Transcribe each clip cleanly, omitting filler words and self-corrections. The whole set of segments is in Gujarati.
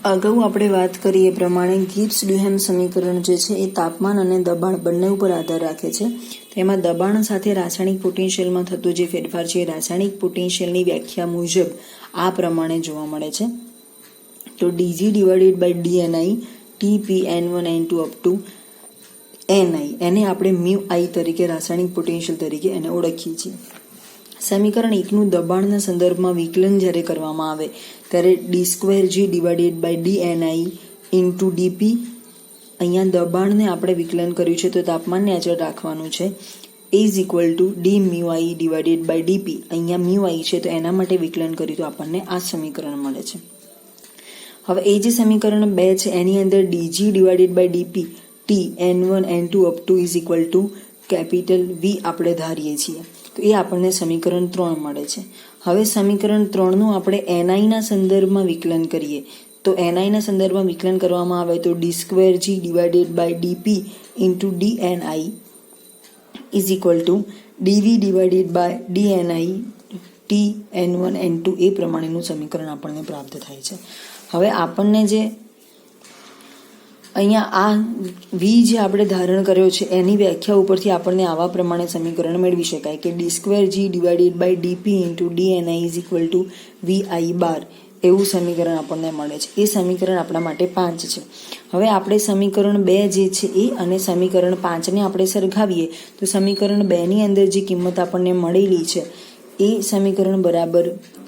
અગાઉ આપણે વાત કરી એ પ્રમાણે ગિબ્સ ડ્યુહેમ સમીકરણ જે છે એ તાપમાન અને દબાણ બંને ઉપર આધાર રાખે છે. તેમાં દબાણ સાથે રાસાયણિક પોટેન્શિયલમાં થતો જે ફેરફાર છે એ રાસાયણિક પોટેન્શિયલની વ્યાખ્યા મુજબ આ પ્રમાણે જોવા મળે છે. તો dg divided by dni Tpn1n2 up to ni, એને આપણે મ્યુ આઈ તરીકે રાસાયણિક પોટેન્શિયલ તરીકે એને ઓળખીએ છીએ. સમીકરણ 1નું દબાણના સંદર્ભમાં વિકલન જ્યારે કરવામાં આવે ત્યારે d2g divided by dni into dp, અહીંયા દબાણને આપણે વિકલન કર્યું છે તો તાપમાનને અચળ રાખવાનું છે, is equal to d mu i divided by dp, અહીંયા મ્યુ આઈ છે તો એના માટે વિકલન કર્યું તો આપણને આ સમીકરણ મળે છે. હવે એ જે સમીકરણ 2 છે એની અંદર dg divided by dp Tn1 n2 up to is equal to capital V આપણે ધારીએ છીએ તો એ આપણને સમીકરણ 3 મળે છે. હવે સમીકરણ 3નું આપણે ni ના સંદર્ભમાં વિકલન કરીએ તો ni ના સંદર્ભમાં વિકલન કરવામાં આવે તો d2g divided by dp into dni is equal to dv divided by dni Tn1 n2, એ પ્રમાણેનું સમીકરણ આપણને પ્રાપ્ત થાય છે. હવે આપણને જે અહીંયા આ v જે આપણે ધારણ કર્યો છે એની વ્યાખ્યા ઉપરથી આપણને આવા પ્રમાણે સમીકરણ મેળવી શકાય કે d2g divided by dp into dni is equal to vi bar, એવું સમીકરણ આપણને મળે છે. એ સમીકરણ આપણા માટે 5 છે. હવે આપણે સમીકરણ 2 જે છે એ અને સમીકરણ 5ને આપણે સરખાવીએ તો સમીકરણ 2ની અંદર જે કિંમત આપણને મળેલી છે એ સમીકરણ બરાબર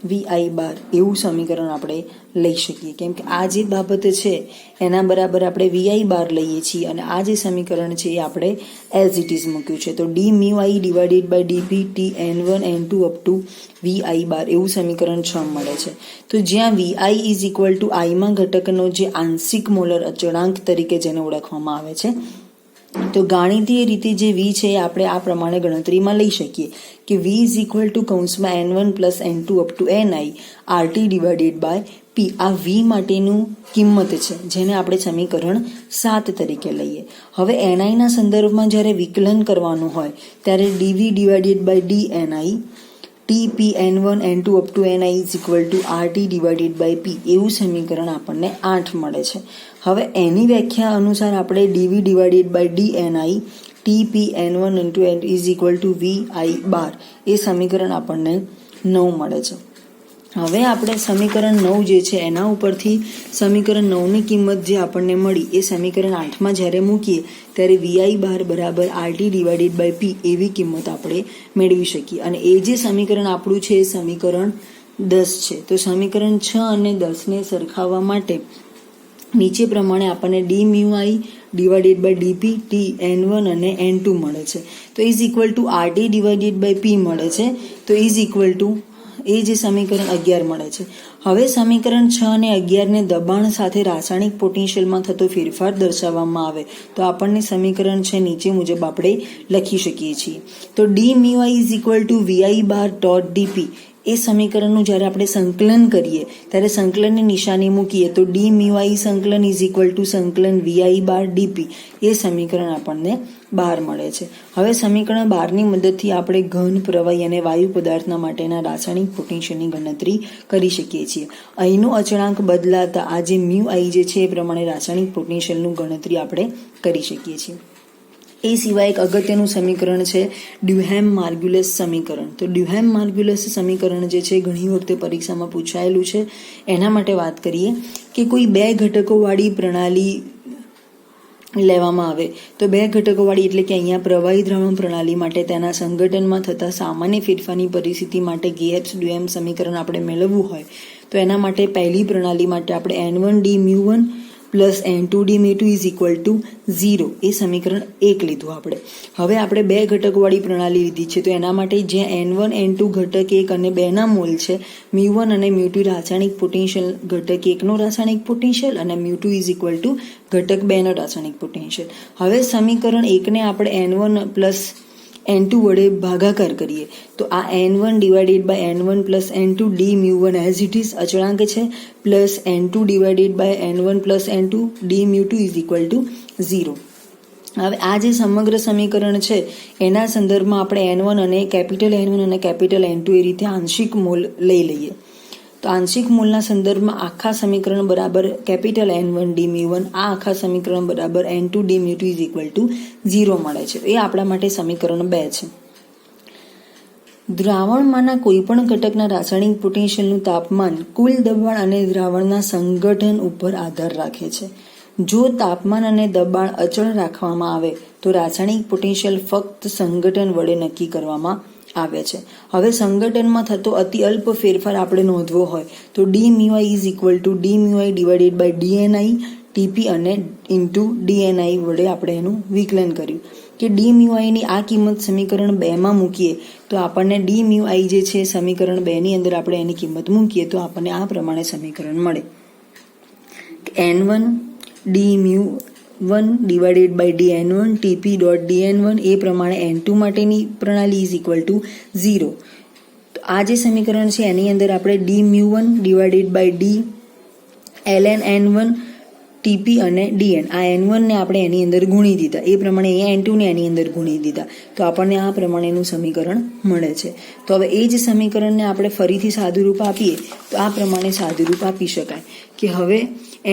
vi બાર, એવું સમીકરણ આપણે લઈ શકીએ, કેમ કે આ જે બાબત છે એના બરાબર આપણે vi બાર લઈએ છીએ અને આ જે સમીકરણ છે એ આપણે એઝ ઇટ ઇઝ મૂક્યું છે. તો d mu i divided by dp Tn1 n2 up to vi bar, એવું સમીકરણ 6 મળે છે. તો જ્યાં vi ઇઝ ઇક્વલ ટુ આઈમાં ઘટકનો જે આંશિક મોલર અચળાંક તરીકે જેને ઓળખવામાં આવે છે, તો ગાણિતીય રીતે જે v છે એ આપણે આ પ્રમાણે ગણતરીમાં લઈ શકીએ કે v ઇઝ ઇક્વલ ટુ કૌંસમાં n1 plus n2 up to ni RT divided by p, આ v માટેનું કિંમત છે જેને આપણે સમીકરણ 7 તરીકે લઈએ. હવે ni ના સંદર્ભમાં જ્યારે વિકલન કરવાનું હોય ત્યારે dv divided by dni Tpn1 n2 up to ni is equal to RT divided by p, એવું સમીકરણ આપણને 8 મળે છે. હવે એની વ્યાખ્યા અનુસાર આપણે dv divided by dni Tpn1 n2 is equal to vi bar, એ સમીકરણ આપણને 9 મળે છે. હવે આપણે સમીકરણ 9 જે છે એના ઉપરથી સમીકરણ 9ની કિંમત જે આપણને મળી એ સમીકરણ 8માં જ્યારે મૂકીએ ત્યારે vi બાર બરાબર RT ડિવાઇડેડ બાય p, એવી કિંમત આપણે મેળવી શકીએ. અને એ જે સમીકરણ આપણું છે એ સમીકરણ 10 છે. તો સમીકરણ 6 અને 10ને સરખાવવા માટે નીચે પ્રમાણે આપણને d mu i divided by dp Tn1 અને n2 મળે છે, તો is equal to RT divided by p મળે છે, તો ઇઝ ઇક્વલ ટુ એ જે સમીકરણ 11 મળે છે. હવે સમીકરણ 6 અને 11ને દબાણ સાથે રાસાયણિક પોટેન્શિયલમાં થતો ફેરફાર દર્શાવવામાં આવે તો આપણને સમીકરણ છે નીચે મુજબ આપણે લખી શકીએ છીએ. તો d mu I is equal to vi bar dot dp, એ સમીકરણનું જ્યારે આપણે સંકલન કરીએ ત્યારે સંકલનની નિશાની મૂકીએ તો d મ્યુ આઈ સંકલન ઇઝ ઇક્વલ ટુ સંકલન vi બાર dp, એ સમીકરણ આપણને 12 મળે છે. હવે સમીકરણ 12ની મદદથી આપણે ઘન, પ્રવાહી અને વાયુ પદાર્થના માટેના રાસાયણિક પોટેન્શિયલની ગણતરી કરી શકીએ છીએ. અહીંનો અચળાંક બદલાતા આ જે મ્યુ આઈ જે છે એ પ્રમાણે રાસાયણિક પોટેન્શિયલનું ગણતરી આપણે કરી શકીએ છીએ. એ સિવાય એક અગત્યનું સમીકરણ છે ડ્યુહેમ માર્ગ્યુલસ સમીકરણ. તો ડ્યુહેમ માર્ગ્યુલસ સમીકરણ જે છે ઘણી વખતે પરીક્ષામાં પૂછાયેલું છે. એના માટે વાત કરીએ કે કોઈ 2 ઘટકોવાળી પ્રણાલી લેવામાં આવે તો 2 ઘટકોવાળી એટલે કે અહીંયા પ્રવાહી દ્રાવણ પ્રણાલી માટે તેના સંગઠનમાં થતા સામાન્ય ફેરફારની પરિસ્થિતિ માટે ગિબ્સ ડ્યુહેમ સમીકરણ આપણે મેળવવું હોય તો એના માટે પહેલી પ્રણાલી માટે આપણે n1d મ્યુ1 પ્લસ n2d મ્યુ2 ઇઝ ઇક્વલ ટુ 0, એ સમીકરણ 1 લીધું આપણે. હવે આપણે 2 ઘટકવાળી પ્રણાલી લીધી છે તો એના માટે જ્યાં n1 n2 ઘટક 1 અને 2ના મોલ છે, મ્યુ1 અને મ્યુ2 રાસાયણિક પોટેન્શિયલ ઘટક 1નો રાસાયણિક પોટેન્શિયલ અને મ્યુ2 ઇઝ ઇક્વલ ટુ ઘટક 2નો રાસાયણિક પોટેન્શિયલ. હવે સમીકરણ 1ને આપણે n1 પ્લસ n2 વડે ભાગાકાર કરીએ તો આ n1 divided by n1 plus n2 d મ્યુ1 એઝ ઇટ ઇઝ અચળાંક છે plus n2 divided by n1 plus n2 d મ્યુ2 ઇઝ ઇક્વલ ટુ 0. હવે આ જે સમગ્ર સમીકરણ છે એના સંદર્ભમાં આપણે n1 અને કેપિટલ n1 અને કેપિટલ n2 એ રીતે આંશિક મોલ લઈ લઈએ તો આંશિક મૂળના સંદર્ભમાં આખા સમીકરણ બરાબર કેપિટલ N1 d μ1, આ આખા સમીકરણ બરાબર N2 d μ2 is equal to 0 મળે છે. એ આપણા માટે સમીકરણ 2 છે. દ્રાવણમાંના કોઈપણ ઘટકના રાસાયણિક પોટેન્શિયલનું તાપમાન કુલ દબાણ અને દ્રાવણના સંગઠન ઉપર આધાર રાખે છે. જો તાપમાન અને દબાણ અચળ રાખવામાં આવે તો રાસાયણિક પોટેન્શિયલ ફક્ત સંગઠન વડે નક્કી કરવામાં આવે છે. હવે સંગઠનમાં થતો અતિ અલ્પ ફેરફાર આપણે નોંધવો હોય તો d μi is equal to d μi divided by dni Tp અને ઇન્ટુ dni વડે આપણે એનું વિકલન કર્યું કે d μi ની આ કિંમત સમીકરણ 2 માં મૂકીએ તો આપણને d μi જે છે સમીકરણ 2 ની અંદર આપણે એની કિંમત મૂકીએ તો આપણને આ પ્રમાણે સમીકરણ મળે n1 d μ1 divided by dn1 Tp dot dn1 એ પ્રમાણે n2 માટેની પ્રણાલી ઇઝ ઇક્વલ ટુ 0. તો આ જે સમીકરણ છે એની અંદર આપણે d μ1 divided by d ln n1 Tp અને dn આ n1 ને આપણે એની અંદર ગુણી દીધા, એ પ્રમાણે અહીંયા n2 ને એની અંદર ગુણી દીધા તો આપણને આ પ્રમાણેનું સમીકરણ મળે છે. તો હવે એ જ સમીકરણને આપણે ફરીથી સાદુરૂપ આપીએ તો આ પ્રમાણે સાદુરૂપ આપી શકાય કે હવે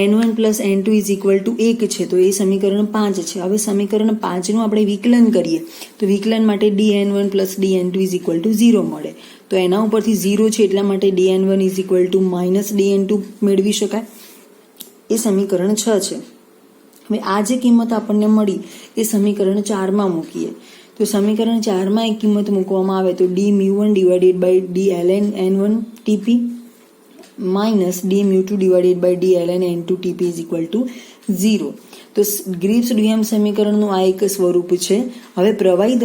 n1 plus n2 is equal to 1 છે તો એ સમીકરણ 5 છે. હવે સમીકરણ 5નું આપણે વિકલન કરીએ તો વિકલન માટે dn1 plus dn2 is equal to 0 મળે. તો એના ઉપરથી 0 છે એટલા માટે dn1 is equal two minus dn2 મેળવી શકાય. એ સમીકરણ 6 છે. હવે આ જે કિંમત આપણને મળી એ સમીકરણ 4 માં મૂકીએ તો સમીકરણ 4 માં એક કિંમત મૂકવામાં આવે તો d μ1 divided by d ln n1 Tp minus d μ2 divided by d ln n2 Tp is equal to 0. તો ગ્રીવ્સ ડુહેમ સમીકરણનું આ એક સ્વરૂપ છે. હવે પ્રવાહી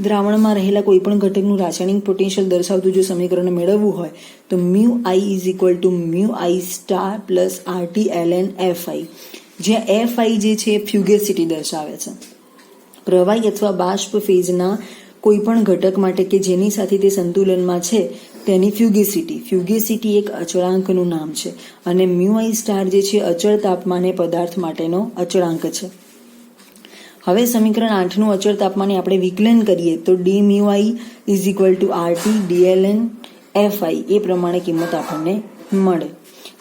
દ્રાવણમાં રહેલા કોઈ પણ ઘટકનું રાસાયણિક પોટેન્શિયલ દર્શાવતું જો સમીકરણ મેળવવું હોય તો μi is equal two μi star plus RT ln Fi, જ્યાં Fi જે છે એ ફ્યુગેસિટી દર્શાવે છે. પ્રવાહી અથવા બાષ્પ ફેઝના કોઈ પણ ઘટક માટે કે જેની સાથે તે સંતુલનમાં છે તેની ફ્યુગેસિટી એક અચળાંકનું નામ છે અને μi સ્ટાર જે છે અચળ તાપમાને પદાર્થ માટેનો અચળાંક છે. હવે સમીકરણ 8નું અચળ તાપમાને આપણે વિકલન કરીએ તો d μi is equal to RT dln Fi એ પ્રમાણે કિંમત આપણને મળે.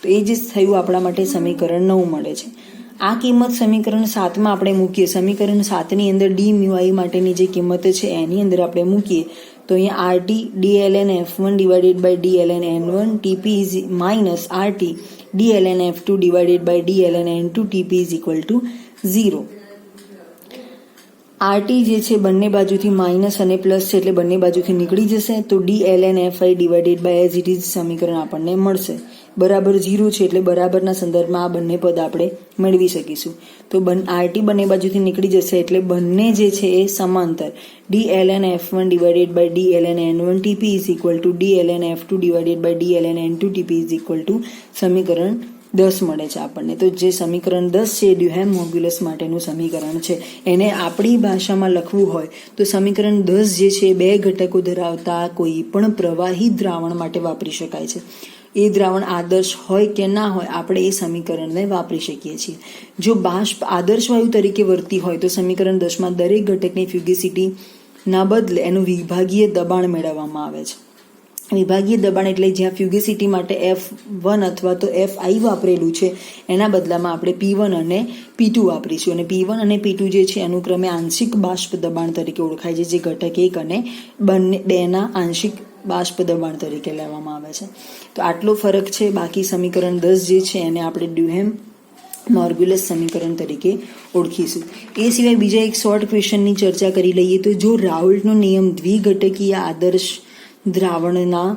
તો એ જે થયું આપણા માટે સમીકરણ 9 મળે છે. આ કિંમત સમીકરણ 7 માં આપણે મૂકીએ. સમીકરણ 7 ની અંદર d μi માટેની જે કિંમત છે એની અંદર આપણે મૂકીએ તો અહીંયા RT dln F1 divided by dln n1 Tp is minus RT dln F2 divided by dln n2 Tp is equal to 0. RT જે છે બંને બાજુથી માઇનસ અને પ્લસ છે એટલે બંને બાજુથી નીકળી જશે તો dln Fi divided by as it is સમીકરણ આપણને મળશે. બરાબર 0 છે એટલે બરાબરના સંદર્ભમાં આ બંને પદ આપણે મેળવી શકીશું. તો RT બંને બાજુથી નીકળી જશે એટલે બંને જે છે એ સમાંતર dln F1 divided by dln n1 Tp is equal to dln F2 divided by dln n2 Tp is equal to સમીકરણ 10 મળે છે આપણને. તો જે સમીકરણ 10 છે ડ્યુહેમ મોડ્યુલસ માટેનું સમીકરણ છે. એને આપણી ભાષામાં લખવું હોય તો સમીકરણ 10 જે છે બે ઘટકો ધરાવતા કોઈ પણ પ્રવાહી દ્રાવણ માટે વાપરી શકાય છે. એ દ્રાવણ આદર્શ હોય કે ના હોય આપણે એ સમીકરણને વાપરી શકીએ છીએ. જો બાષ્પ આદર્શ વાયુ તરીકે વર્તી હોય તો સમીકરણ 10માં દરેક ઘટકની ફ્યુગેસિટી ના બદલે એનું વિભાગીય દબાણ મેળવવામાં આવે છે. વિભાગીય દબાણ એટલે જ્યાં ફ્યુગેસિટી માટે F1 અથવા તો Fi વાપરેલું છે એના બદલામાં આપણે P1 અને P2 વાપરીશું અને P1 અને P2 જે છે અનુક્રમે આંશિક બાષ્પ દબાણ તરીકે ઓળખાય છે, જે ઘટક 1 અને બેના આંશિક બાષ્પ દબાણ તરીકે લેવામાં આવે છે. તો આટલો ફરક છે. બાકી સમીકરણ 10 જે છે એને આપણે ડ્યુહેમ મોડ્યુલસ સમીકરણ તરીકે ઓળખીશું. એ સિવાય બીજા એક શોર્ટ ક્વેશ્ચનની ચર્ચા કરી લઈએ તો જો રાઉલ્ટનો નિયમ દ્વિઘટકીય આદર્શ દ્રાવણના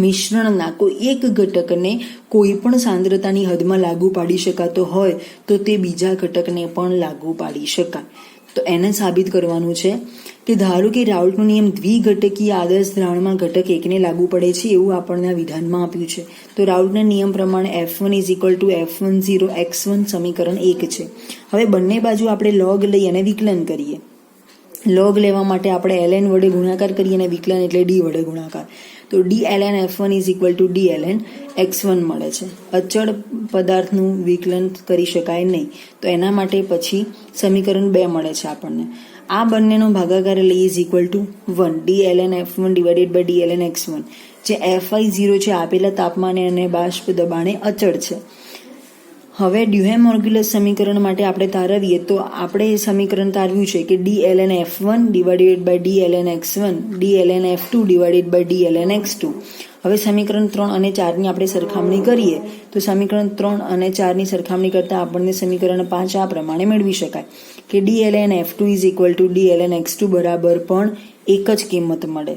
મિશ્રણના કોઈ એક ઘટકને કોઈ પણ સાંદ્રતાની હદમાં લાગુ પાડી શકાતો હોય તો તે બીજા ઘટકને પણ લાગુ પાડી શકાય. તો એને સાબિત કરવાનું છે કે ધારો કે રાઉલ્ટનો નિયમ દ્વિઘટકીય આદર્શ દ્રાવણમાં ઘટક એકને લાગુ પડે છે એવું આપણને આ વિધાનમાં આપ્યું છે. તો રાઉલ્ટના નિયમ પ્રમાણે F1 is equal two F10 x1 સમીકરણ 1 છે. હવે બંને બાજુ આપણે લોગ લઈ અને વિકલન કરીએ. લોગ લેવા માટે આપણે ln વડે ગુણાકાર કરીએ અને વિકલન એટલે d વડે ગુણાકાર. તો d ln F1 is equal to d ln x1 મળે છે. અચળ પદાર્થનું વિકલન કરી શકાય નહીં તો એના માટે પછી સમીકરણ 2 મળે છે આપણને. આ બંનેનો ભાગાકાર લઈએ is equal to 1 d ln F1 divided by d ln x1. જે Fi0 છે આપેલા તાપમાને અને બાષ્પ દબાણે અચળ છે. હવે ડ્યુહેમ મોર્ગ્યુલસ સમીકરણ માટે આપણે તારવીએ તો આપણે સમીકરણ તારવ્યું છે કે dln f1 divided by dln x1 dln f2 divided by dln x2. હવે સમીકરણ 3 અને 4ની આપણે સરખામણી કરીએ તો સમીકરણ 3 અને 4ની સરખામણી કરતાં આપણને સમીકરણ 5 આ પ્રમાણે મેળવી શકાય કે dln f2 is equal to dln x2 બરાબર પણ એક જ કિંમત મળે.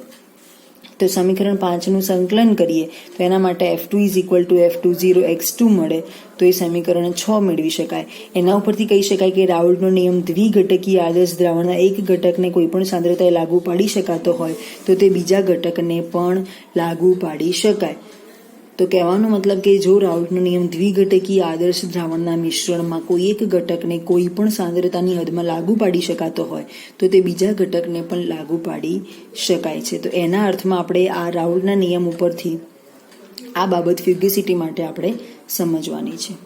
તો સમીકરણ 5નું સંકલન કરીએ તો એના માટે f2 is equal two f20 x2 મળે તો એ સમીકરણ 6 મેળવી શકાય. એના ઉપરથી કહી શકાય કે રાઉલ્ટનો નિયમ દ્વિઘટકીય આદર્શ દ્રાવણના એક ઘટકને કોઈ પણ સાંદ્રતાએ લાગુ પાડી શકાતો હોય તો તે બીજા ઘટકને પણ લાગુ પાડી શકાય. તો કહેવાનો મતલબ કે જો રાઉલ્ટનો નિયમ દ્વિઘટકીય આદર્શ દ્રાવણના મિશ્રણમાં કોઈ એક ઘટકને કોઈ પણ સાંદ્રતાની હદમાં લાગુ પાડી શકાતો હોય તો તે બીજા ઘટકને પણ લાગુ પાડી શકાય છે. તો એના અર્થમાં આપણે આ રાઉલ્ટના નિયમ ઉપરથી આ બાબત ફ્યુગિસિટી માટે આપણે સમજવાની છે.